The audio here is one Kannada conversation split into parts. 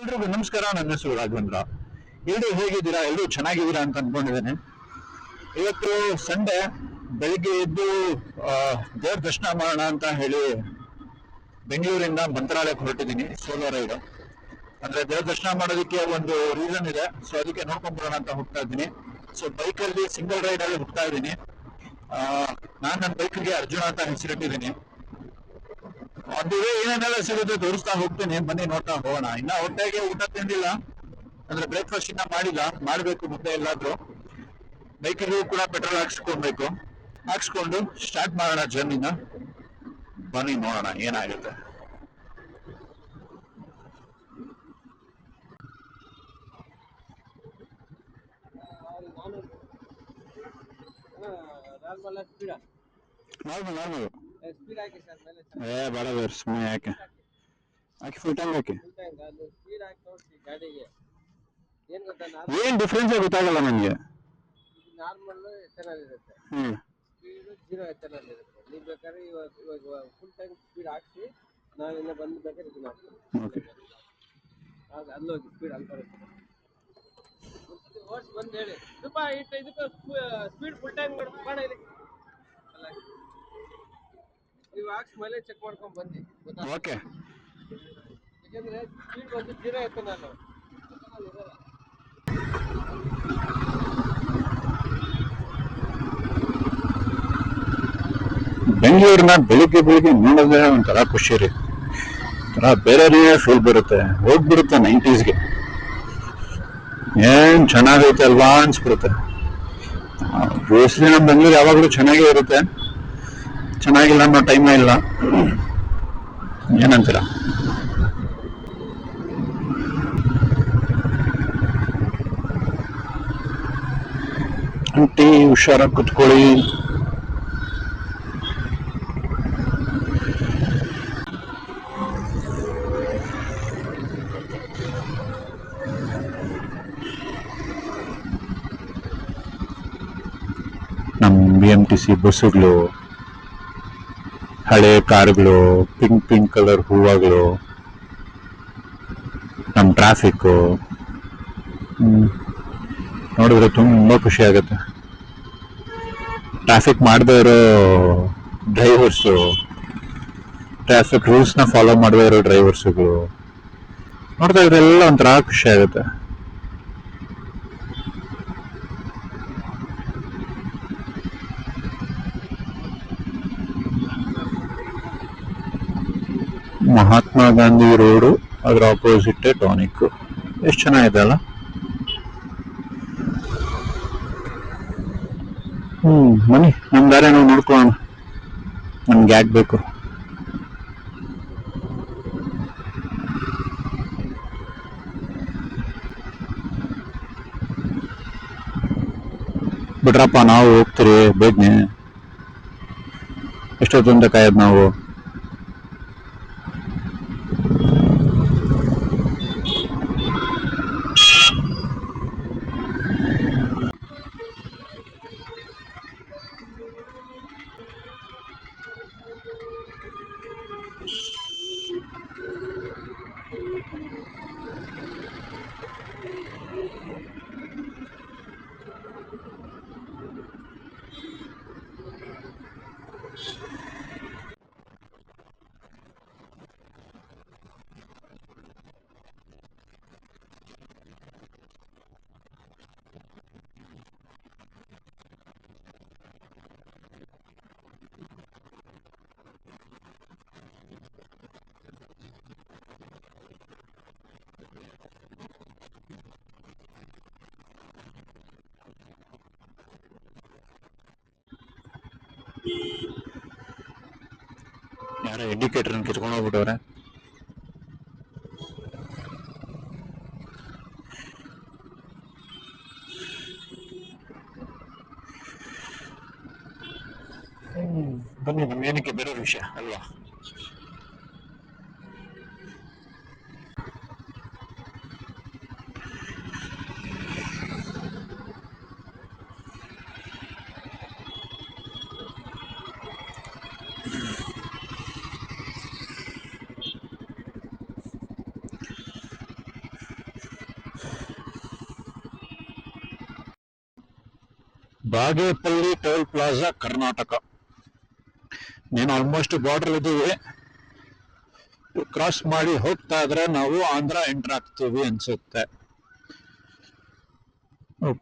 ಎಲ್ರಿಗೂ ನಮಸ್ಕಾರ. ನನ್ನ ಹೆಸರು ರಾಘವೇಂದ್ರ. ಎಲ್ಲರೂ ಹೇಗಿದ್ದೀರಾ? ಎಲ್ಲರೂ ಚೆನ್ನಾಗಿದ್ದೀರಾ ಅಂತ ಅನ್ಕೊಂಡಿದ್ದೇನೆ. ಇವತ್ತು ಸಂಡೇ, ಬೆಳಿಗ್ಗೆ ಎದ್ದು ಆ, ದೇವ್ರ ದರ್ಶನ ಮಾಡೋಣ ಅಂತ ಹೇಳಿ ಬೆಂಗಳೂರಿಂದ ಮಂತ್ರಾಲಯಕ್ಕೆ ಹೊರಟಿದ್ದೀನಿ. ಸೋಲೋ ರೈಡ್ ಅಂದ್ರೆ ದೇವ್ರ ದರ್ಶನ ಮಾಡೋದಕ್ಕೆ ಒಂದು ರೀಸನ್ ಇದೆ, ಸೊ ಅದಕ್ಕೆ ನೋಡ್ಕೊಂಡ್ ಬರೋಣ ಅಂತ ಹೋಗ್ತಾ ಇದ್ದೀನಿ. ಸೊ ಬೈಕಲ್ಲಿ ಸಿಂಗಲ್ ರೈಡ್ ಅಲ್ಲಿ ಹೋಗ್ತಾ ಇದ್ದೀನಿ. ನಾನು ನನ್ನ ಬೈಕ್ಗೆ ಅರ್ಜುನ ಅಂತ ಹೆಸರಿಟ್ಟಿದ್ದೀನಿ. ಅದು ಏನೇನೆಲ್ಲ ಸಿಗುತ್ತೆ ತೋರಿಸ್ತಾ ಹೋಗ್ತೀನಿ, ಬನ್ನಿ ನೋಡ್ತಾ ಹೋಗೋಣ. ಇನ್ನ ಹೊಟ್ಟೆಗೆ ಊಟ ತಿಂದಿಲ್ಲ, ಅಂದ್ರೆ ಬ್ರೇಕ್ಫಾಸ್ಟ್ ಇನ್ನ ಮಾಡಿಲ್ಲ, ಮಾಡಬೇಕು ಮುದ್ದೆ ಎಲ್ಲಾದ್ರೂ. ಬೈಕಿಗೂ ಕೂಡ ಪೆಟ್ರೋಲ್ ಹಾಕ್ಸ್ಕೊಂಡು ಸ್ಟಾರ್ಟ್ ಮಾಡೋಣ ಜರ್ನಿನ. ಬನ್ನಿ ನೋಡೋಣ ಏನಾಗುತ್ತೆ. ನಾರ್ಮಲ್ ನಾರ್ಮಲ್ ಬೇಡ ಬೇಡ, ಸುಮ್ಮನೆ ಯಾಕೆ ಹಾಕಿ ಫುಲ್ ಟ್ಯಾಂಕ್ ಹಾಕಿ. ಏನ್ ಡಿಫ್ರೆನ್ಸ್ ಗೊತ್ತಾಗಲ್ಲ ನನಗೆ. ನಾರ್ಮಲ್ ಎಥೆನಾಲ್ ಇರುತ್ತೆ, ಹ್ಮ್ ಸ್ಪೀಡ್ ಜೀರೋ ಎಥೆನಾಲ್ ಇರುತ್ತೆ. ನೀವು ಬೇಕಾದ್ರೆ ಇವಾಗ ಫುಲ್ ಟೈಮ್ ಸ್ಪೀಡ್ ಹಾಕ್ಸಿ, ನಾವಿನ್ನ ಬಂದು ಬೇಕಾದ್ರೆ ಇದನ್ನ ಓಕೆ. ಆಗ ಅಲ್ಲೋಗಿ ಸ್ಪೀಡ್ ಅಲ್ಲಿ ಬರುತ್ತೆ. ಓಡಿಸಿ ಬಂದು ಹೇಳಿ ಸ್ವಲ್ಪ ಇದಕ್ಕೆ ಸ್ಪೀಡ್ ಫುಲ್ ಟೈಮ್ ಮಾಡ ಇಲ್ಲಿ ಅಲ್ಲ, ನೀವು ಹಾಕ್ಸಿ ಮೇಲೆ ಚೆಕ್ ಮಾಡ್ಕೊಂಡು ಬನ್ನಿ ಗೊತ್ತಾ. ಓಕೆ. ಯಾಕಂದ್ರೆ ಸ್ಪೀಡ್ ಬಂದು ಜೀರೋ ಎಥೆನಾಲ್ ಇರಲ್ಲ. ಬೆಂಗಳೂರಿನ ಬೆಳಿಗ್ಗೆ ಬೆಳಿಗ್ಗೆ ನೋಡೋದೇ ಒಂಥರ ಖುಷಿ ರೀ, ಒಂಥರ ಬೇರೆ ಫೀಲ್ ಬರುತ್ತೆ, ಹೋಗ್ಬಿಡುತ್ತೆ 90s. ಏನ್ ಚೆನ್ನಾಗೈತೆ ಅಲ್ವಾ ಅನ್ಸ್ಬಿಡುತ್ತೆ. ನಮ್ಮ ಬೆಂಗಳೂರು ಯಾವಾಗಲೂ ಚೆನ್ನಾಗೇ ಇರುತ್ತೆ, ಚೆನ್ನಾಗಿಲ್ಲ ಅನ್ನೋ ಟೈಮೇ ಇಲ್ಲ. ಏನಂತೀರ? ಆಂಟಿ ಹುಷಾರಾಗಿ ಕುತ್ಕೊಳ್ಳಿ. ನಮ್ಮ BMTC ಬಸ್ಸುಗಳು, ಹಳೆ ಕಾರುಗಳು, ಪಿಂಕ್ ಪಿಂಕ್ ಕಲರ್ ಹೂವುಗಳು, ನಮ್ಮ ಟ್ರಾಫಿಕ್ಕು ನೋಡಿದ್ರೆ ತುಂಬಾ ಖುಷಿ ಆಗುತ್ತೆ. ಟ್ರಾಫಿಕ್ ಮಾಡದೇ ಇರೋ ಡ್ರೈವರ್ಸು, ಟ್ರಾಫಿಕ್ ರೂಲ್ಸ್ನ ಫಾಲೋ ಮಾಡದೇ ಇರೋ ಡ್ರೈವರ್ಸ್ಗಳು ನೋಡ್ತಾ ಇದ್ರೆ ಎಲ್ಲ ಒಂಥರ ಖುಷಿ ಆಗುತ್ತೆ. ಮಹಾತ್ಮ ಗಾಂಧಿ ರೋಡು, ಅದರ ಆಪೋಸಿಟ್ ಟಾನಿಕ್. ಎಷ್ಟು ಚೆನ್ನಾಗಿದೆ ಅಲ್ಲ. ಬನ್ನಿ ನಮ್ ದಾರಿ ನಾವು ನೋಡ್ಕೊಳ್ಳೋಣ. ನಮ್ಗೆ ಯಾಕೆ ಬೇಕು? ಬಿಟ್ರಪ್ಪ, ನಾವು ಹೋಗ್ತೀರಿ ಬೇಗನೆ. ಎಷ್ಟೊತ್ತಂತ ಕಾಯೋದು ನಾವು? ಯಾರೋ ಇಂಡಿಕೇಟರ್ ಕಿತ್ಕೊಂಡು ಹೋಗ್ಬಿಟ್ಟವ್ರೆ. ಬನ್ನಿ, ನಮ್ಗೆ ಏನಕ್ಕೆ ಬೇರೆ ವಿಷಯ ಅಲ್ವಾ. Bagepalli toll plaza Karnataka. ನೀನು ಆಲ್ಮೋಸ್ಟ್ ಬಾರ್ಡರ್ ಇದ್ದೀವಿ. ಕ್ರಾಸ್ ಮಾಡಿ ಹೋಗ್ತಾ ಇದ್ರೆ ನಾವು ಆಂಧ್ರ ಎಂಟರ್ ಆಗ್ತೀವಿ ಅನ್ಸುತ್ತೆ.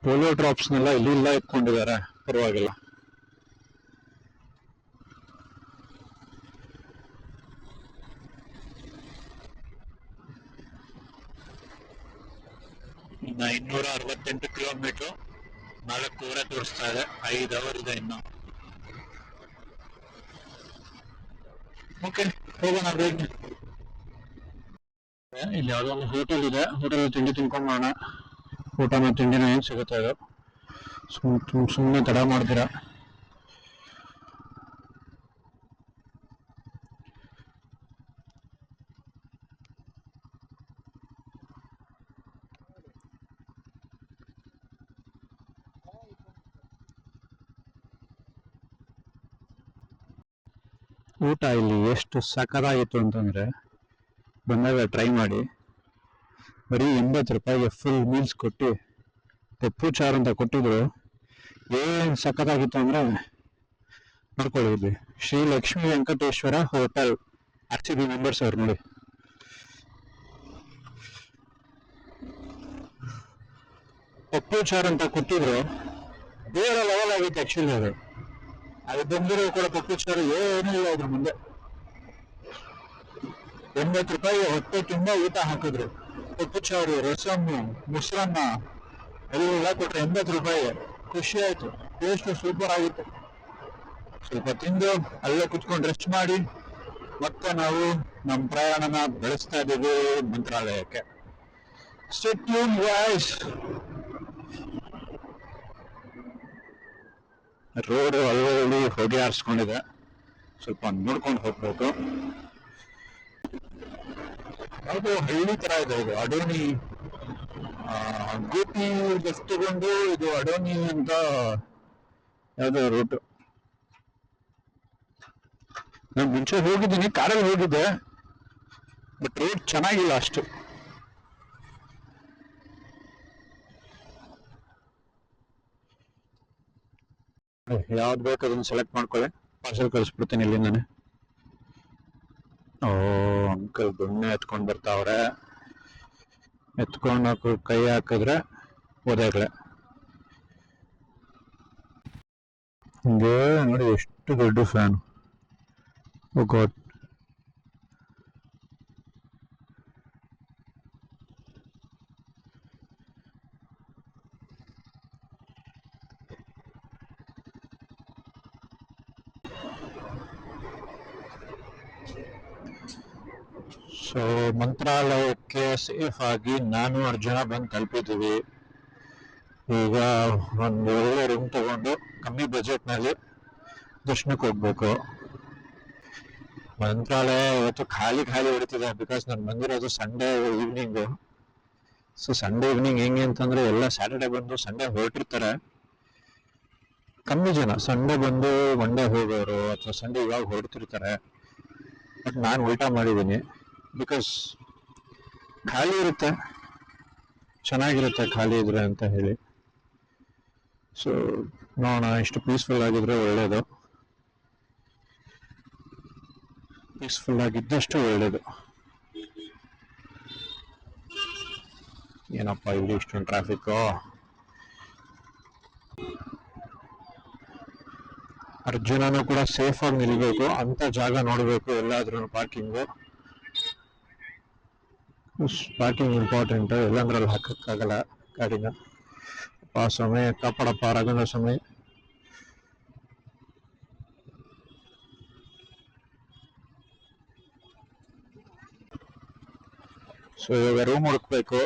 ಪೋಲಿಯೋ ಡ್ರಾಪ್ಸ್ನೆಲ್ಲ ಇಲ್ಲಿ ಇಲ್ಲ ಇಟ್ಕೊಂಡಿದ್ದಾರೆ, ಪರವಾಗಿಲ್ಲ. ಇನ್ನ 268 ಕಿಲೋಮೀಟರ್, 4 ತೋರಿಸ್ತಾ ಇದೆ, 5 ಅವರ್ ಇದೆ ಇನ್ನು. ಓಕೆ, ಹೋಗೋಣ ಬೇಗ. ಇಲ್ಲಿ ಯಾವುದೋ ಒಂದು ಹೋಟೆಲ್ ಇದೆ, ಹೋಟೆಲ್ ತಿಂಡಿ ತಿನ್ಕೊಂಬೋಣ. ಊಟನ ತಿಂಡಿನ ಏನ್ ಸಿಗುತ್ತೆ ಅದು. ಸುಮ್ಮನೆ ತಡ ಮಾಡ್ತೀರಾ. ಊಟ ಇಲ್ಲಿ ಎಷ್ಟು ಸಖತ್ತಾಗಿತ್ತು ಅಂತಂದ್ರೆ, ಬಂದಾಗ ಟ್ರೈ ಮಾಡಿ. ಬರೀ 80 ರೂಪಾಯಿಗೆ ಫುಲ್ ಮೀಲ್ಸ್ ಕೊಟ್ಟು ಪಪ್ಪು ಚಾರ್ ಅಂತ ಕೊಟ್ಟಿದ್ರು. ಏನ್ ಸಖತ್ತಾಗಿತ್ತು ಅಂದ್ರೆ ನೋಡ್ಕೊಳ್ಳಿ, ಇಲ್ಲಿ Shri Lakshmi Venkateshwara hotel RCB members ಅವ್ರು ನೋಡಿ. ಪಪ್ಪು ಚಾರ್ ಅಂತ ಕೊಟ್ಟಿದ್ರು, ಬೇರೆ ಲೆವೆಲ್ ಆಗಿತ್ತು ಆಕ್ಚುಲಿ. ಅದು ಬಂದಿರೋ ಕೂಡ ಪಪ್ಪು ಚಾರು ಏನೂ ಇಲ್ಲ ಅದ್ರ ಮುಂದೆ. 80 ರೂಪಾಯಿಗೆ ಹೊಟ್ಟೆ ತುಂಬಾ ಊಟ ಹಾಕಿದ್ರು. ಪಪ್ಪು ಚಾರು, ರಸಮ್ಮು, ಮೊಸರನ್ನ ಎಲ್ಲ ಕೊಟ್ರೆ 80 ರೂಪಾಯಿಗೆ. ಖುಷಿ ಆಯ್ತು, ಟೇಸ್ಟ್ ಸೂಪರ್ ಆಗಿತ್ತು. ಸ್ವಲ್ಪ ತಿಂದು ಅಲ್ಲೇ ಕುತ್ಕೊಂಡು ರೆಸ್ಟ್ ಮಾಡಿ ಮತ್ತೆ ನಾವು ನಮ್ಮ ಪ್ರಯಾಣನ ಬೆಳೆಸ್ತಾ ಇದ್ದೀವಿ ಮಂತ್ರಾಲಯಕ್ಕೆ. Stay tuned, guys. ರೋಡ್ ಅಲ್ಲಿ ಹೊಗೆ ಹಾರಿಸ್ಕೊಂಡಿದೆ, ಸ್ವಲ್ಪ ನೋಡ್ಕೊಂಡು ಹೋಗ್ಬೇಕು. ಅದು ಹಳ್ಳಿ ತರ ಇದೆ, ಇದು ಅಡೋನಿ. ಗೋಪಿ ಬಸ್ ತಗೊಂಡು ಇದು ಅಡೋನಿ ಅಂತ ಯಾವ್ದೋ ರೂಟ್. ನಾನು ಮುಂಚೆ ಹೋಗಿದ್ದೀನಿ, ಕಾರಲ್ಲಿ ಹೋಗಿದ್ದೆ, ಬಟ್ ರೋಡ್ ಚೆನ್ನಾಗಿಲ್ಲ ಅಷ್ಟು. ಯಾವ್ದು ಬೇಕು ಅದನ್ನ ಸೆಲೆಕ್ಟ್ ಮಾಡ್ಕೊಳ್ಳಿ, ಪಾರ್ಸೆಲ್ ಕಳಿಸ್ಬಿಡ್ತೀನಿ ಇಲ್ಲಿಂದಾನೆ. ಓ, ಅಂಕಲ್ ಬೆಣ್ಣೆ ಎತ್ಕೊಂಡ್ ಬರ್ತಾವ್ರೆ. ಎತ್ಕೊಂಡು ಕೈ ಹಾಕಿದ್ರೆ ಓದಾಗ್ಲೆ. ಹಿಂಗೆ ನೋಡಿ ಎಷ್ಟು ದೊಡ್ಡ ಫ್ಯಾನ್. ಓ ಗಾಡ್. ಸೊ ಮಂತ್ರಾಲಯಕ್ಕೆ ಸೇಫ್ ಆಗಿ ನಾನು ಅರ್ಜುನ ಬಂದು ತಲುಪಿದ್ದೀವಿ. ಈಗ ಒಂದು ಒಳ್ಳೆ ರೂಮ್ ತಗೊಂಡು ಕಮ್ಮಿ ಬಜೆಟ್ ನಲ್ಲಿ ದರ್ಶನಕ್ಕೆ ಹೋಗ್ಬೇಕು. ಮಂತ್ರಾಲಯ ಇವತ್ತು ಖಾಲಿ ಹೊಡಿತಿದೆ, ಬಿಕಾಸ್ ನಾನು ಬಂದಿರೋದು Sunday evening. So Sunday evening ಹೆಂಗೆ ಅಂತಂದ್ರೆ ಎಲ್ಲ ಸ್ಯಾಟರ್ಡೆ ಬಂದು ಸಂಡೇ ಹೊರಟಿರ್ತಾರೆ. ಕಮ್ಮಿ ಜನ ಸಂಡೇ ಬಂದು ಮಂಡೇ ಹೋಗೋರು ಅಥವಾ ಸಂಡೇ ಇವಾಗ ಹೊರಡ್ತಿರ್ತಾರೆ. ಬಟ್ ನಾನು ಉಲ್ಟಾ ಮಾಡಿದ್ದೀನಿ, ಬಿಕಾಸ್ ಖಾಲಿ ಇರುತ್ತೆ, ಚೆನ್ನಾಗಿರುತ್ತೆ ಖಾಲಿ ಇದ್ರೆ ಅಂತ ಹೇಳಿ. ಸೊ ನೋಡೋಣ, ಇಷ್ಟು ಪೀಸ್ಫುಲ್ ಆಗಿದ್ರೆ ಒಳ್ಳೇದು. ಪೀಸ್ಫುಲ್ ಆಗಿದ್ದಷ್ಟು ಒಳ್ಳೇದು. ಏನಪ್ಪ ಇಲ್ಲಿ ಇಷ್ಟೊಂದು ಟ್ರಾಫಿಕ್. ಅರ್ಜುನನು ಕೂಡ ಸೇಫ್ ಆಗಿ ನಿಲ್ಬೇಕು ಅಂತ ಜಾಗ ನೋಡಬೇಕು ಎಲ್ಲಾದ್ರೂ. ಪಾರ್ಕಿಂಗು ಇಂಪಾರ್ಟೆಂಟ್, ಎಲ್ಲಂದ್ರಲ್ಲಿ ಹಾಕಕ್ಕಾಗಲ್ಲ ಗಾಡಿನ. ಆ ಸಮಯ ಕಾಪಾಡಪ್ಪ ರಗನ ಸಮಯ. ಸೊ ಇವಾಗ ರೂಮ್ ಹುಡುಕ್ಬೇಕು.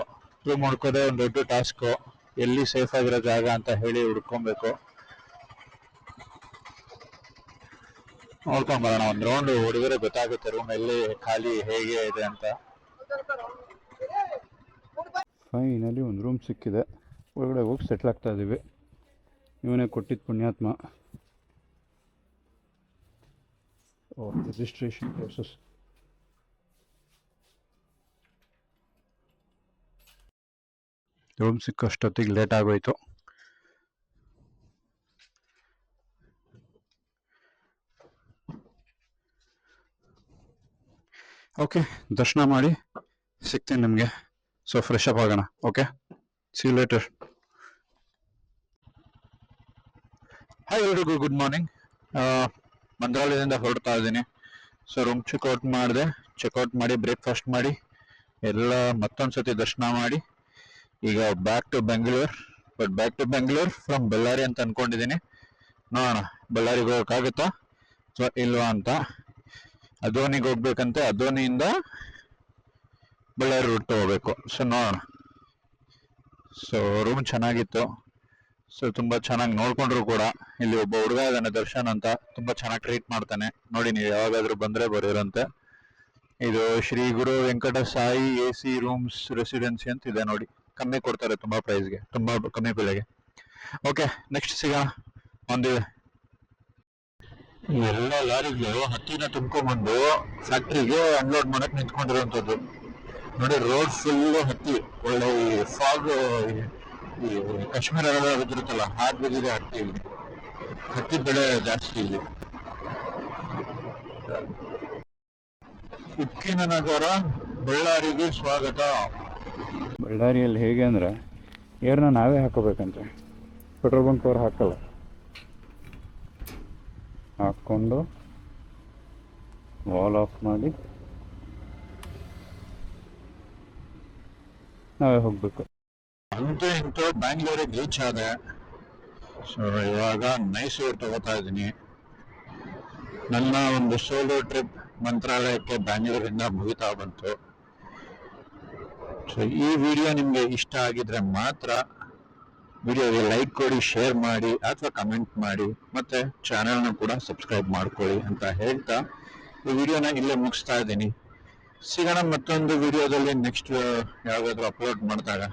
ರೂಮ್ ಹುಡ್ಕೋದೇ ಒಂದು ದೊಡ್ಡ ಟಾಸ್ಕು. ಎಲ್ಲಿ ಸೇಫ್ ಆಗಿರೋ ಜಾಗ ಅಂತ ಹೇಳಿ ಹುಡ್ಕೊಬೇಕು. ನೋಡ್ಕೊಂಬರೋಣ, ಒಂದು ರೌಂಡ್ ಹೊಡಿದ್ರೆ ಗೊತ್ತಾಗುತ್ತೆ ರೂಮ್ ಎಲ್ಲಿ ಖಾಲಿ ಹೇಗೆ ಇದೆ ಅಂತ. ಫೈನಲಿ ಒಂದು ರೂಮ್ ಸಿಕ್ಕಿದೆ, ಒಳಗಡೆ ಹೋಗಿ ಸೆಟ್ಲ್ ಆಗ್ತಾ ಇದ್ದೀವಿ. ಇವನೇ ಕೊಟ್ಟಿದ್ದು ಪುಣ್ಯಾತ್ಮ. Registration process. ರೂಮ್ ಸಿಕ್ಕಷ್ಟೊತ್ತಿಗೆ ಲೇಟ್ ಆಗೋಯ್ತು. ಓಕೆ, ದರ್ಶನ ಮಾಡಿ ಸಿಗ್ತೀನಿ ನಿಮಗೆ. ಸೊ ಫ್ರೆಶ್ ಅಪ್ ಆಗೋಣ. Okay, see you later. Hi ಎಲ್ರಿಗೂ, ಗುಡ್ ಮಾರ್ನಿಂಗ್. ಮಂತ್ರಾಲಯದಿಂದ ಹೊರಡ್ತಾ ಇದ್ದೀನಿ. ಸೊ ರೂಮ್ ಚೆಕ್ಔಟ್ ಮಾಡಿದೆ. ಚೆಕ್ಔಟ್ ಮಾಡಿ ಬ್ರೇಕ್ಫಾಸ್ಟ್ ಮಾಡಿ ಎಲ್ಲ ಮತ್ತೊಂದ್ಸತಿ ದರ್ಶನ ಮಾಡಿ ಈಗ back to Bengaluru. But back to Bengaluru from Ballari ಅಂತ ಅನ್ಕೊಂಡಿದ್ದೀನಿ. ನೋಡೋಣ ಬಳ್ಳಾರಿಗೆ ಹೋಗೋಕ್ಕಾಗುತ್ತಾ ಸೊ ಇಲ್ವಾ ಅಂತ. ಅದೋನಿಗೆ ಹೋಗ್ಬೇಕಂತೆ, ಅದೋನಿಯಿಂದ ಬಳ್ಳಾರಿ ರೂಟ್ ಹೋಗ್ಬೇಕು. ಸೊ ನೋಡೋಣ. ಸೊ ರೂಮ್ ಚೆನ್ನಾಗಿತ್ತು. ಸೊ ತುಂಬಾ ಚೆನ್ನಾಗಿ ನೋಡ್ಕೊಂಡ್ರು ಕೂಡ. ಇಲ್ಲಿ ಒಬ್ಬ ಹುಡುಗ ಇದ್ದಾನೆ ದರ್ಶನ್ ಅಂತ, ತುಂಬಾ ಚೆನ್ನಾಗಿ ಟ್ರೀಟ್ ಮಾಡ್ತಾನೆ. ನೋಡಿ, ನೀವು ಯಾವಾಗಾದ್ರೂ ಬಂದ್ರೆ ಬರೋರಂತೆ. ಇದು Shri Guru Venkata Sai AC rooms residency ಅಂತ ಇದೆ ನೋಡಿ. ಕಮ್ಮಿ ಕೊಡ್ತಾರೆ ತುಂಬಾ ಪ್ರೈಸ್ಗೆ, ತುಂಬಾ ಕಮ್ಮಿ ಬೆಲೆಗೆ. ಓಕೆ, ನೆಕ್ಸ್ಟ್ ಸಿಗೋಣ. ಒಂದಿದೆ ಎಲ್ಲ ಲಾರಿಗಳು ಹತ್ತಿನ ತುಂಬ್ಕೊಂಡ್ಬಂದು ಫ್ಯಾಕ್ಟ್ರಿಗೆ ಅನ್ಲೋಡ್ ಮಾಡಕ್ ನಿಂತ್ಕೊಂಡಿರುವಂತದ್ದು ನೋಡಿ. ರೋಡ್ ಫುಲ್ ಹತ್ತಿ, ಒಳ್ಳೆ ಫಾಗ್, ಈ ಕಾಶ್ಮೀರ ಎಲ್ಲ ಬಿದ್ದಿರುತ್ತಲ್ಲ ಹಾಗೆ ಬಿದ್ದಿದೆ ಹತ್ತಿ. ಇಲ್ಲಿ ಹತ್ತಿ ಬೆಳೆ ಜಾಸ್ತಿ ಇಲ್ಲಿ. ಉಕ್ಕಿನ ನಗರ ಬಳ್ಳಾರಿಗೆ ಸ್ವಾಗತ. ಬಳ್ಳಾರಿಯಲ್ಲಿ ಹೇಗೆ ಅಂದರೆ ಏರ್ನ ನಾವೇ ಹಾಕೋಬೇಕಂತೆ, ಪೆಟ್ರೋಲ್ ಬಂಕ್ ಅವ್ರು ಹಾಕಲ್ಲ. ಹಾಕ್ಕೊಂಡು ವಾಲ್ ಆಫ್ ಮಾಡಿ ನಾವೇ ಹೋಗ್ಬೇಕು. ಅಂತೂ ಇಂತೂ ಬ್ಯಾಂಗ್ಳೂರಿಗೆ ರೀಚ್ ಆದೆ. ಸೊ ಇವಾಗ ಮೈಸೂರು ತಗೋತಾ ಇದ್ದೀನಿ. ನನ್ನ ಒಂದು ಸೋಲೋ ಟ್ರಿಪ್ ಮಂತ್ರಾಲಯಕ್ಕೆ ಬ್ಯಾಂಗ್ಳೂರಿಂದ ಮುಗಿತಾ ಬಂತು. ಸೊ ಈ ವಿಡಿಯೋ ನಿಮ್ಗೆ ಇಷ್ಟ ಆಗಿದ್ರೆ ಮಾತ್ರ ವಿಡಿಯೋಗೆ ಲೈಕ್ ಕೊಡಿ, ಶೇರ್ ಮಾಡಿ ಅಥವಾ ಕಮೆಂಟ್ ಮಾಡಿ, ಮತ್ತೆ ಚಾನೆಲ್ನ ಕೂಡ ಸಬ್ಸ್ಕ್ರೈಬ್ ಮಾಡ್ಕೊಳ್ಳಿ ಅಂತ ಹೇಳ್ತಾ ಈ ವಿಡಿಯೋನ ಇಲ್ಲೇ ಮುಗಿಸ್ತಾ ಇದ್ದೀನಿ. ಸಿಗೋಣ ಮತ್ತೊಂದು ವಿಡಿಯೋದಲ್ಲಿ ನೆಕ್ಸ್ಟ್ ಯಾವಾಗಾದ್ರೂ ಅಪ್ಲೋಡ್ ಮಾಡಿದಾಗ.